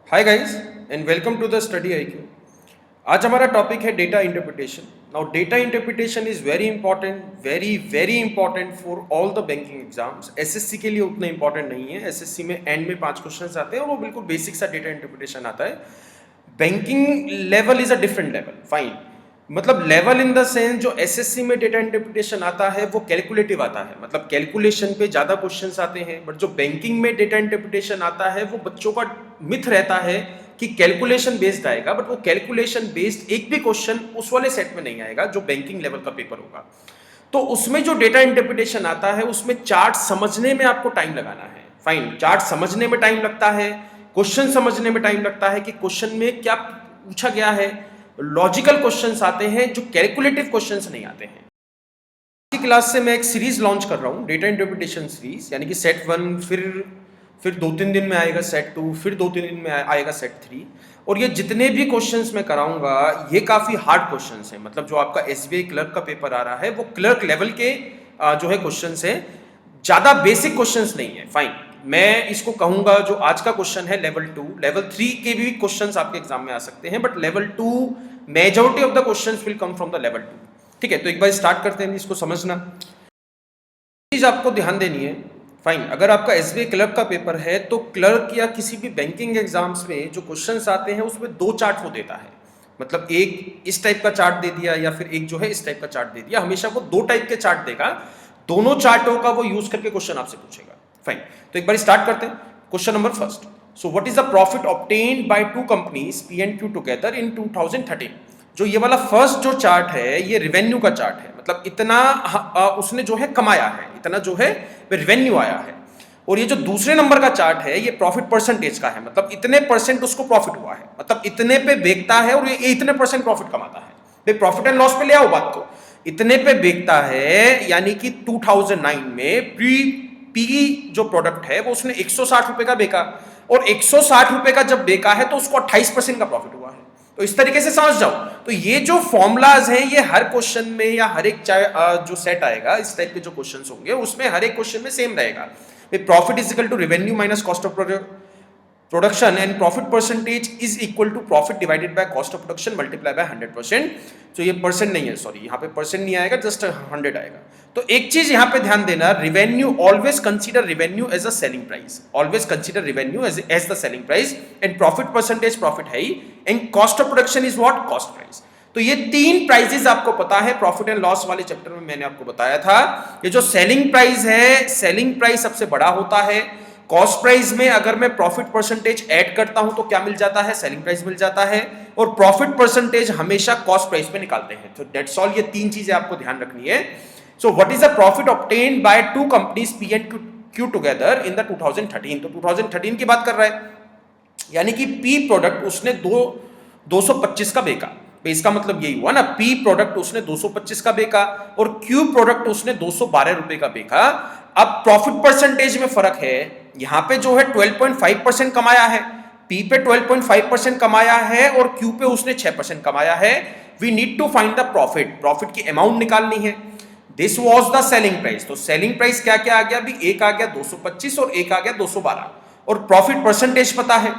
Hi guys and welcome to the study IQ. आज हमारा topic है data interpretation. Now data interpretation is very important, very very important for all the banking exams. SSC के लिए उतना important नहीं है। SSC में and में 5 क्वेश्चंस आते हैं और वो बिल्कुल बेसिक सा डेटा इंटरप्रिटेशन आता है। Banking level is a different level, fine. मतलब लेवल इन द सेंस जो एसएससी में डेटा इंटरप्रिटेशन आता है वो कैलकुलेटिव आता है, मतलब कैलकुलेशन पे ज़्यादा क्वेश्चंस आते हैं। बट जो बैंकिंग में डेटा इंटरप्रिटेशन आता है वो बच्चों का मिथ रहता है कि कैलकुलेशन बेस्ड आएगा, बट वो कैलकुलेशन बेस्ड एक भी क्वेश्चन उस वाले सेट में नहीं आएगा जो बैंकिंग लेवल का पेपर होगा। तो उसमें जो डेटा इंटरप्रिटेशन आता है उसमें चार्ट समझने में आपको टाइम लगाना है, फाइन। चार्ट समझने में टाइम लगता है, क्वेश्चन समझने में टाइम लगता है कि क्वेश्चन में क्या पूछा गया है। लॉजिकल क्वेश्चंस आते हैं जो कैलकुलेटिव क्वेश्चंस नहीं आते हैं। इसी क्लास से मैं एक सीरीज लॉन्च कर रहा हूँ, डेटा इंटरप्रिटेशन सीरीज, यानी कि सेट 1, फिर 2-3 दिन में आएगा सेट 2, फिर 2-3 दिन में आएगा सेट 3। और ये जितने भी क्वेश्चंस मैं कराऊंगा ये काफ़ी हार्ड क्वेश्चंस हैं। मतलब जो आपका एसबीआई क्लर्क का पेपर आ रहा है वो क्लर्क लेवल के जो है क्वेश्चंस है, ज़्यादा बेसिक क्वेश्चंस नहीं है, फाइन। मैं इसको कहूंगा जो आज का क्वेश्चन है लेवल 2, लेवल 3 के भी क्वेश्चंस आपके एग्जाम में आ सकते हैं, but level 2 majority of the questions will come from the level 2। ठीक है, तो एक बार स्टार्ट करते हैं इसको समझना। चीज आपको ध्यान देनी है, फाइन। अगर आपका एसबीआई क्लर्क का पेपर है तो क्लर्क या किसी भी बैंकिंग एग्जाम्स में जो क्वेश्चंस आते हैं उसमें 2 चार्ट वो देता है। मतलब एक इस टाइप का चार्ट दे दिया या फिर एक जो है इस टाइप का चार्ट दे दिया, हमेशा वो 2 टाइप के चार्ट देगा। दोनों चार्टों का वो यूज करके क्वेश्चन आपसे पूछेगा, फाइन। तो एक बार स्टार्ट करते हैं। Question number first, so what is the profit obtained by 2 companies P and Q together in 2013। जो ये वाला फर्स्ट जो चार्ट है ये रिवेन्यू का चार्ट है, मतलब इतना उसने जो है कमाया है, इतना जो है रिवेन्यू आया है। और ये जो दूसरे नंबर का चार्ट है ये प्रॉफिट परसेंटेज का है, मतलब इतने परसेंट उसको प्रॉफिट हुआ है, मतलब इतने पे बेचता है और ये इतने परसेंट प्रॉफिट कमाता है। भाई प्रॉफिट एंड लॉस पे ले आओ बात को, इतने पे बेचता है, यानी कि 2009 में पी जो प्रोडक्ट है वो उसने 160 रुपए का बेचा, और 160 रुपए का जब बेचा है तो उसको 28% का प्रॉफिट हुआ है। तो इस तरीके से समझ जाओ। तो ये जो फॉर्मूलाज हैं ये हर क्वेश्चन में या हर एक जो सेट आएगा इस टाइप के जो क्वेश्चंस होंगे उसमें हर एक क्वेश्चन में सेम रहेगा। Profit is equal to revenue minus cost of production and profit percentage is equal to profit divided by cost of production multiply by 100%। तो ये परसेंट नहीं है, सॉरी, यहाँ पे परसेंट नहीं आएगा, जस्ट 100 आएगा। तो एक चीज यहाँ पे ध्यान देना, revenue, always consider revenue as a selling price, always consider revenue as the selling price, and profit percentage profit है ही, and cost of production is what, cost price. तो ये 3 प्राइजेस आपको पता है, प्रॉफिट एंड लॉस वाले chapter में मैंने आपको बताया था। ये जो सेलिंग प्राइस है, सेलिंग प्राइस सबसे बड़ा होता है। कॉस्ट प्राइस में अगर मैं प्रॉफिट परसेंटेज ऐड करता हूं तो क्या मिल जाता है, सेलिंग प्राइस मिल जाता है, और प्रॉफिट परसेंटेज हमेशा कॉस्ट प्राइस पे निकालते हैं। तो दैट्स ऑल, ये 3 चीजें आपको ध्यान रखनी है। So what is the profit obtained by 2 companies P and Q together in the 2013। तो 2013 की बात कर रहा है, यानी कि पी प्रोडक्ट उसने 225 का बेचा। इसका मतलब यही हुआ ना, पी प्रोडक्ट उसने 225 का बेचा और क्यू प्रोडक्ट उसने 212 रुपए का बेचा। अब प्रॉफिट परसेंटेज में फर्क है, यहां पे जो है 12.5% कमाया है, पी पे 12.5% कमाया है और क्यू पे उसने 6% कमाया है। We need to find the profit, profit की अमाउंट निकालनी है। This was the selling price. तो सेलिंग प्राइस क्या क्या आ गया, अभी एक आ गया 225 और एक आ गया 212, और प्रॉफिट परसेंटेज पता है।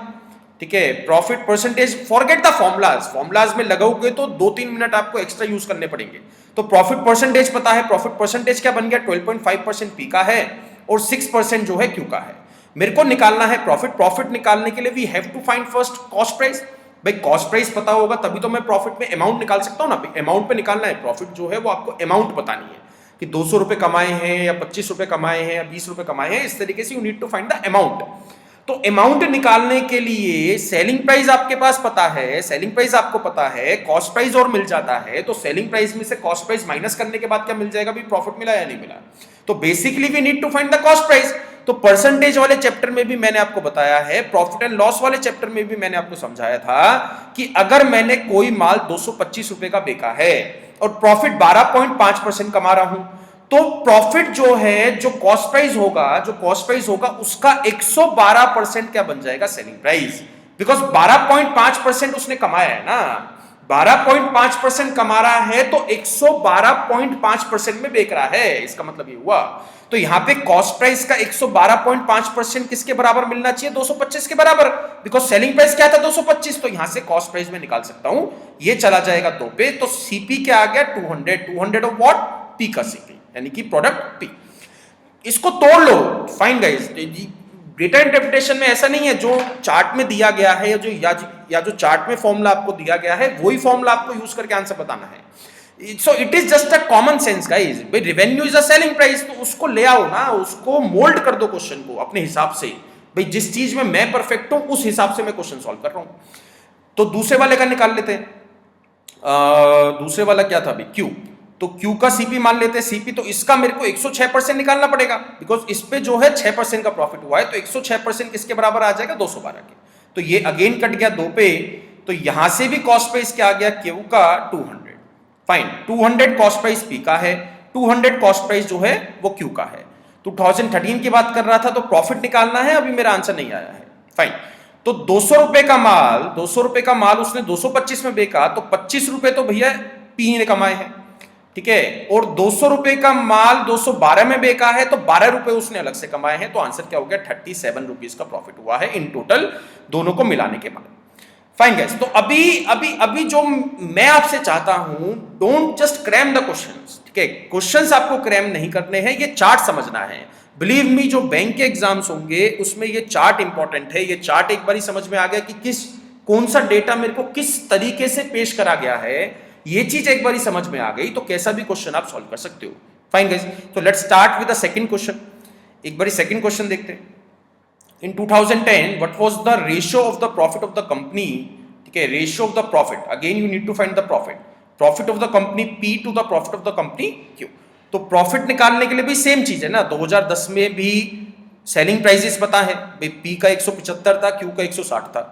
ठीक है, profit percentage, forget the formulas, formulas में लगाओगे तो 2-3 मिनट आपको एक्स्ट्रा यूज करने पड़ेंगे। तो प्रॉफिट परसेंटेज पता है, प्रॉफिट परसेंटेज क्या बन गया, 12.5% पी का है और 6% जो है क्यू का है। मेरे को निकालना है प्रॉफिट। प्रॉफिट निकालने के लिए we have to find first cost price. भाई कॉस्ट प्राइस पता होगा तभी तो मैं प्रॉफिट में अमाउंट निकाल सकता हूं ना। अमाउंट पे निकालना है, प्रॉफिट जो है वो आपको अमाउंट बतानी है कि 200 रुपए कमाए हैं या 25 रुपए कमाए हैं या 20 रुपए कमाए हैं, इस तरीके से you need to find the amount. तो अमाउंट निकालने के लिए सेलिंग प्राइस आपके पास पता है, सेलिंग प्राइस आपको पता है, कॉस्ट प्राइस और मिल जाता है। तो सेलिंग प्राइस में से कॉस्ट प्राइस माइनस करने के बाद क्या मिल जाएगा, भी प्रॉफिट मिला या नहीं मिला। तो basically we need to find the cost price. तो परसेंटेज वाले चैप्टर में भी मैंने आपको बताया है, प्रॉफिट एंड लॉस वाले चैप्टर में भी मैंने आपको समझाया था कि अगर मैंने कोई माल 225 रुपए का बेचा है और प्रॉफिट 12.5% कमा रहा हूं, तो प्रॉफिट जो है, जो कॉस्ट प्राइस होगा, जो कॉस्ट प्राइस होगा उसका 112% क्या बन जाएगा, सेलिंग प्राइस। बिकॉज 12.5% उसने कमाया है ना, 12.5% कमा रहा है तो 112.5% में बेच रहा है, इसका मतलब ये हुआ। तो यहां पे कॉस्ट प्राइस का 112.5% किसके बराबर मिलना चाहिए? 225 के बराबर, बिकॉज सेलिंग प्राइस क्या था? 225। तो यहां से कॉस्ट प्राइस में निकाल सकता हूं, ये चला जाएगा 2 पे, तो सीपी क्या आ गया? 200 ऑफ व्हाट? पी का सीपी, यानी कि प्रोडक्ट पी। इसको तोड़ लो। फाइन गाइस, डेटा इंटरप्रिटेशन में ऐसा नहीं है जो चार्ट में दिया गया है या जो चार्ट में फॉर्मूला आपको दिया गया है वही फॉर्मूला आपको यूज करके आंसर बताना है। So it is just a common sense guys. भाई revenue is a selling price, तो उसको ले आओ ना, उसको मोल्ड कर दो क्वेश्चन को अपने हिसाब से। भाई जिस चीज में मैं परफेक्ट हूं उस हिसाब से मैं क्वेश्चन सॉल्व कर रहा हूं। तो दूसरे वाले का निकाल लेते हैं। दूसरे वाला क्या था अभी? क्यू। तो Q का सीपी मान लेते हैं सीपी, तो इसका मेरे को 106% निकालना पड़ेगा, बिकॉज इस पे जो है 6% का प्रॉफिट हुआ है, तो 106% किसके बराबर आ जाएगा? 212 के। तो ये अगेन कट गया 2 पे, तो यहां से भी कॉस्ट प्राइस क्या आ गया? Q का 200। फाइन, 200 कॉस्ट प्राइस P का है, 200 कॉस्ट प्राइस जो है वो Q का है। 2013 की बात कर रहा था, तो प्रॉफिट निकालना है, अभी मेरा आंसर नहीं आया है। फाइन, तो 200 रुपए का माल, 200 रुपए का माल उसने 225 में बेचा, तो 25 रुपए तो भैया P ने कमाए हैं, ठीक है। और 200 रुपए का माल 212 में बेचा है, तो 12 रुपए उसने अलग से कमाए हैं, तो आंसर क्या हो गया? 37 रुपीज का प्रॉफिट हुआ है इन टोटल, दोनों को मिलाने के बाद। फाइन गाइस, तो अभी जो मैं आपसे चाहता हूं, don't just cram the questions, ठीक है। क्वेश्चंस आपको क्रैम नहीं करने हैं, ये चार्ट समझना है। बिलीव मी, जो बैंक के एग्जाम्स होंगे उसमें ये चार्ट इंपॉर्टेंट है। ये चार्ट एक बार समझ में आ गया कि कौन सा डेटा मेरे को किस तरीके से पेश करा गया है, ये चीज एक बार समझ में आ गई तो कैसा भी क्वेश्चन आप सॉल्व कर सकते हो। फाइन गाइस, तो let's start with the second question. एक बार सेकंड क्वेश्चन देखते हैं। In 2010 what was the ratio of the profit of the company, ठीक है, ratio of the profit, again you need to find the profit of the company P to the profit of the company Q। तो profit निकालने के लिए भी same चीज है ना, 2010 में भी सेलिंग प्राइसेस पता है, P का 175 था, Q का 160 था।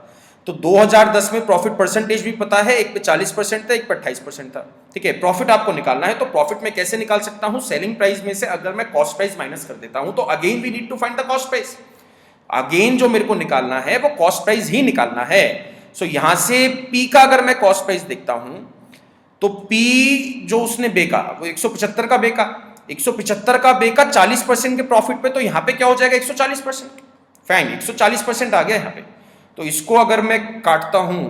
तो 2010 में प्रॉफिट परसेंटेज भी पता है, एक पे 40% था, एक पे 28% था, ठीक है। प्रॉफिट आपको निकालना है, तो प्रॉफिट में कैसे निकाल सकता हूं? सेलिंग प्राइस में से अगर मैं कॉस्ट प्राइस माइनस कर देता हूं, तो again we need to find the cost price. Again जो मेरे को निकालना है वो कॉस्ट प्राइस ही निकालना है। सो यहां से P का अगर मैं कॉस्ट प्राइस देखता हूं, तो P जो उसने बेचा वो 175 का बेचा, 175 का बेचा 40% के प्रॉफिट पे, तो यहां पे क्या हो जाएगा? 140%। फाइन, 140% आ गया यहां पे। तो इसको अगर मैं काटता हूं,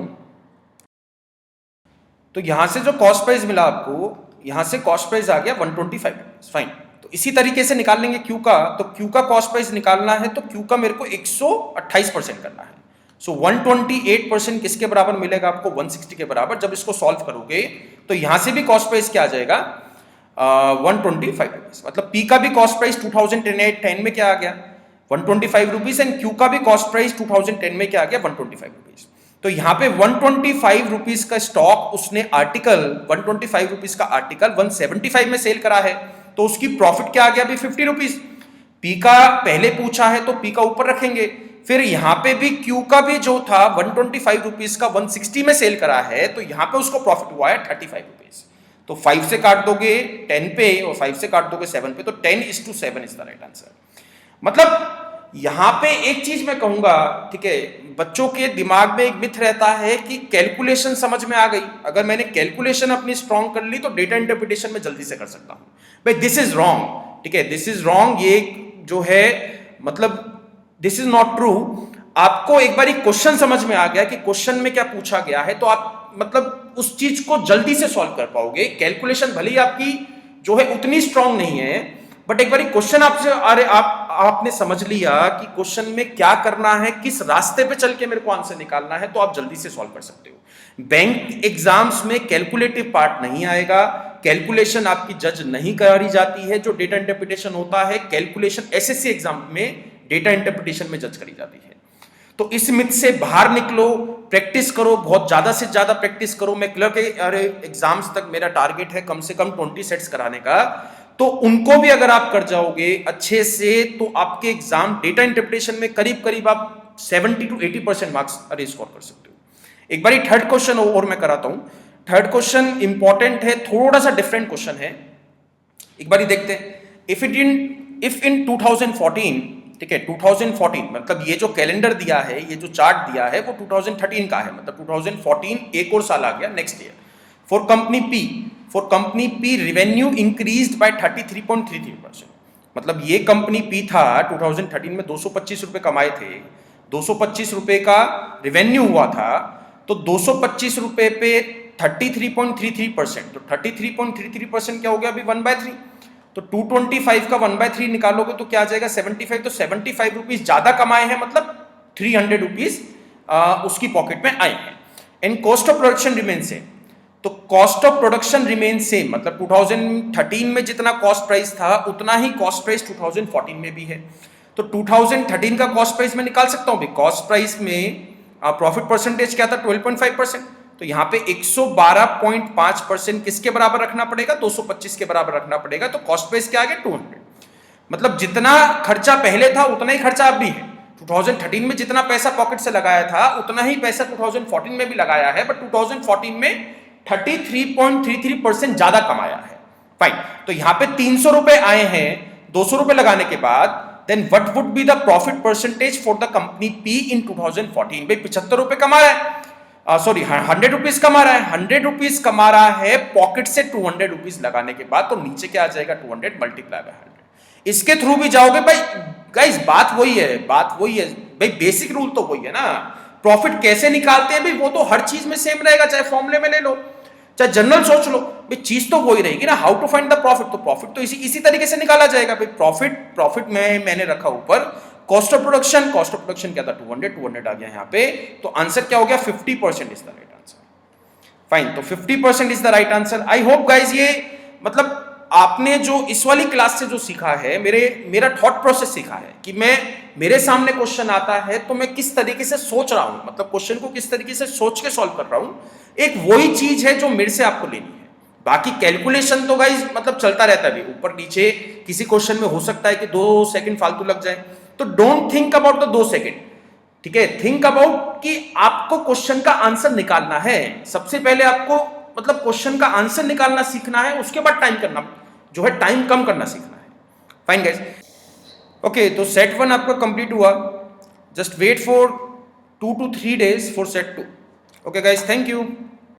तो यहां से जो कॉस्ट प्राइस मिला आपको, यहां से कॉस्ट प्राइस आ गया 125। फाइन, तो इसी तरीके से निकाल लेंगे Q का। तो Q का कॉस्ट प्राइस निकालना है, तो Q का मेरे को 128% करना है। सो 128% किसके बराबर मिलेगा आपको? 160 के बराबर। जब इसको सॉल्व करोगे तो यहां से भी कॉस्ट प्राइस क्या आ जाएगा? 125 रुपीज। मतलब P का भी कॉस्ट प्राइस 2010 में क्या आ गया? 125 रुपीज, एंड Q का भी कॉस्ट प्राइस 2010 में क्या आ गया? 125 रुपीज। तो यहां पे 125 रुपीज का स्टॉक उसने आर्टिकल 125 रुपीज का आर्टिकल 175 में सेल करा है, तो उसकी प्रॉफिट क्या आ गया? अभी 50 रुपीज। P का पहले पूछा है तो P का ऊपर रखेंगे, फिर यहां पे भी Q का भी जो था 125 रुपीज का 160 में सेल करा है, तो यहां पे उसको प्रॉफिट हुआ है 35 रुपीज। तो 5 से काट दोगे 10 पे और 5 से काट दोगे 7 पे, तो 10:7 इज द राइट आंसर। मतलब यहां पे एक चीज मैं कहूंगा, ठीक है, बच्चों के दिमाग में एक मिथ रहता है कि कैलकुलेशन समझ में आ गई, अगर मैंने कैलकुलेशन अपनी स्ट्रॉन्ग कर ली तो डेटा इंटरप्रिटेशन में जल्दी से कर सकता हूं। भाई दिस इज रॉन्ग, ठीक है, दिस इज रॉन्ग। ये जो है मतलब दिस इज नॉट ट्रू। आपको एक बार क्वेश्चन समझ में आ गया कि क्वेश्चन में क्या पूछा गया है, तो आप मतलब उस चीज को जल्दी से सॉल्व कर पाओगे। कैलकुलेशन भले ही आपकी जो है उतनी स्ट्रांग नहीं है, बट एक बार क्वेश्चन आपसे अरे आपने समझ लिया कि क्वेश्चन में क्या करना है, किस रास्ते पे चल के मेरे को आंसर निकालना है, तो आप जल्दी से सॉल्व कर सकते हो। बैंक एग्जाम्स में कैलकुलेटिव पार्ट नहीं आएगा, कैलकुलेशन आपकी जज नहीं करी जाती है। जो डेटा इंटरप्रिटेशन होता है, कैलकुलेशन एसएससी एग्जाम में डेटा इंटरप्रिटेशन में जज करी जाती है। तो इस मिथ से बाहर निकलो, प्रैक्टिस करो, बहुत ज्यादा से ज्यादा प्रैक्टिस करो। मैं क्लर्क एग्जाम्स तक मेरा टारगेट है कम से कम 20 सेट्स कराने का, तो उनको भी अगर आप कर जाओगे अच्छे से, तो आपके एग्जाम डेटा इंटरप्रिटेशन में करीब करीब आप 70 to 80% मार्क्स अरे स्कोर कर सकते हो। एक बार थर्ड क्वेश्चन और मैं कराता हूं। थर्ड क्वेश्चन इंपॉर्टेंट है, थोड़ा सा डिफरेंट क्वेश्चन है, एक बार देखते हैं। इफ इन 2014 ठीक है, 2014 मतलब ये जो कैलेंडर दिया है, ये जो चार्ट दिया है वो 2013 का है, मतलब 2014 एक और साल आ गया next year. For company P revenue increased by 33.33%। मतलब ये कंपनी पी था 2013 में 225 रुपए कमाए थे, 225 रुपए का रेवेन्यू हुआ था, तो 225 रुपए पे 33.33%, तो 33.33% क्या हो गया अभी 1/3, तो 225 का 1/3 निकालोगे तो क्या आ जाएगा 75, तो 75 रुपीज ज्यादा कमाए हैं, मतलब 300 रुपीज उसकी पॉकेट में आए हैं। And cost of production remain same, तो cost of production remain same, मतलब 2013 में जितना कॉस्ट प्राइस था उतना ही कॉस्ट प्राइस 2014 में भी है। तो 2013 का कॉस्ट प्राइस मैं निकाल सकता हूं, कॉस्ट प्राइस में प्रॉफिट परसेंटेज क्या था 12.5%, तो यहाँ पे 112.5% किसके बराबर रखना पड़ेगा, 225 के बराबर रखना पड़ेगा, तो कॉस्ट प्राइस क्या आ गया 200। मतलब जितना खर्चा पहले था उतना ही खर्चा अब भी है। 2013 में जितना पैसा पॉकेट से लगाया था उतना ही पैसा 2014 में भी लगाया है, बट 2014 में 33.33% ज्यादा कमाया है। फाइन, तो यहां पे 300 रुपए आए हैं 200 रुपए लगाने के बाद, then what would be the profit percentage for the company P in 2014? भाई 75 रुपए कमा रहा है, सॉरी 100 रुपीज कमा रहा है, 100 रुपीज कमा रहा है पॉकेट से 200 रुपीज लगाने के बाद, तो नीचे क्या आ जाएगा 200 मल्टीप्लाई बाय 100। इसके थ्रू भी जाओगे भाई, गाइस बात वही है भाई, बेसिक रूल तो वही है ना। प्रॉफिट कैसे निकालते हैं भाई, वो तो हर चीज में सेम रहेगा, चाहे फॉर्मूले में ले लो चाहे जनरल सोच लो, भाई चीज तो वही रहेगी ना। How to find the profit, तो प्रॉफिट तो इसी तरीके से निकाला जाएगा भाई। प्रॉफिट में मैंने रखा ऊपर कॉस्ट ऑफ प्रोडक्शन क्या था 200 आ गया यहाँ पे, तो आंसर क्या हो गया 50% is the right answer. Fine, तो 50% is the right answer. I hope guys ये मतलब आपने जो इस वाली क्लास से जो सीखा है, मेरा थॉट प्रोसेस सीखा है कि मेरे सामने क्वेश्चन आता है तो मैं किस तरीके से सोच रहा हूं, मतलब क्वेश्चन को किस तरीके से सोच के सॉल्व कर रहा हूं, एक वही चीज है जो मेरे से आपको लेनी है। बाकी कैलकुलेशन तो गाइज मतलब चलता रहता है, ऊपर नीचे किसी क्वेश्चन में हो सकता है कि 2 सेकंड फालतू लग जाए, तो don't think about the 2 second, ठीक है। थिंक अबाउट कि आपको क्वेश्चन का आंसर निकालना है। सबसे पहले आपको मतलब क्वेश्चन का आंसर निकालना सीखना है, उसके बाद टाइम करना जो है, टाइम कम करना सीखना है। फाइन गाइज, ओके, तो सेट 1 आपका कंप्लीट हुआ। Just wait for 2 to 3 days for set 2। Okay guys, thank you.